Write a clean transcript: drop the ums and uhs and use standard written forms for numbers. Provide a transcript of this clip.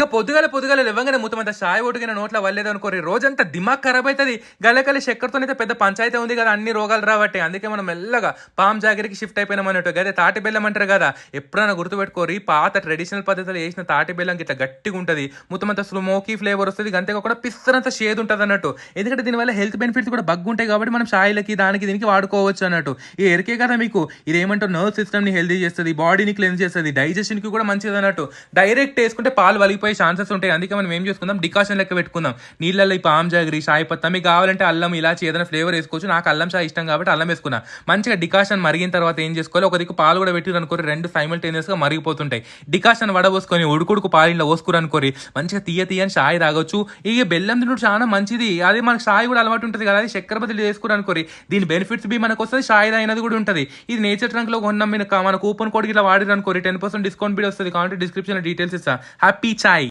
ఇక పొద్దుగాల లేవంగానే మొత్తం చాయ్ ఒడిగిన నోట్ల వల్లేదు అనుకోరి రోజంతా దిమాగ్ ఖరాబ్ అవుతుంది. గలకలి చక్కెరతోనైతే పెద్ద పంచాయతీ ఉంది కదా, అన్ని రోగాలు రావట్టే. అందుకే మనం మెల్లగా పామ్ జాగిరికి షిఫ్ట్ అయిపోయినాం అన్నట్టు. అదే తాటి బెల్లం అంటారు కదా, ఎప్పుడైనా గుర్తుపెట్టుకోరి, పాత ట్రెడిషనల్ పద్ధతిలో చేసిన తాటి బెల్లం ఇట్లా గట్టిగా ఉంటుంది, మొత్తం అంతా స్మోకీ ఫ్లేవర్ వస్తుంది. అంతేకాకుండా పిస్తరంతా షేడ్ ఉంటుంది అన్నట్టు. ఎందుకంటే దీనివల్ల హెల్త్ బెనిఫిట్స్ కూడా ఉంటాయి కాబట్టి మనం చాయ్లకి దానికి దీనికి వాడుకోవచ్చు అన్నట్టు. ఈ ఎరికే కదా మీకు, ఇది ఏమంటారు, నర్వ్ సిస్టమ్ ని హెల్దీ చేస్తుంది, బాడీని క్లెన్స్ చేస్తుంది, డైజెషన్ కి కూడా మంచిది అన్నట్టు. డైరెక్ట్ వేసుకుంటే పాలు వలిగిపోయే ఛాన్సెస్ ఉంటాయి. అందుకే మనం ఏం చేసుకుందాం, డికాషన్ లెక్క పెట్టుకుందాం. నీళ్ళల్లో ఈ పామ్ జాగరి, షాయి పత్తా, మీకు కావాలంటే అల్లం ఇలాచి ఏదైనా ఫ్లేవర్ వేసుకోవచ్చు. నాకు అల్లం చాయ్ ఇష్టం కాబట్టి అల్లం వేసుకున్నా. మంచిగా డికాషన్ మరిగిన తర్వాత ఏం చేసుకోవాలి, ఒక దిక్కు పాలు కూడా పెట్టి అనుకోరి, రెండు సైమల్టేనియస్ గా మరిగిపోతుంటాయి. డికాషన్ వడబోసుకొని ఉడుకుడుకు పాలిలో పోసుకుని అనుకోరి, మంచిగా తీయని షాయి తాగొచ్చు. ఇక బెల్లం తినడం చాలా మంచిది. అదే మనకు షాయి కూడా అలవాటు ఉంటుంది కదా, అది చక్కెర బదులు చేసుకుని అనుకోరి, దీని బెనిఫిట్స్ బి మనకు వస్తుంది, షాయి అయినది కూడా ఉంటుంది. ఇది నేచర్ ట్రంక్ లో కొన్నాం, మన కూపన్ కోడ్ ఇట్లా వాడిరు అనుకోరి 10% డిస్కౌంట్ బిల్ వస్తుంది. కాబట్టి డిస్క్రిప్షన్ డీటెయిల్స్ ఇస్తా. హ్యాపీ చాయ్.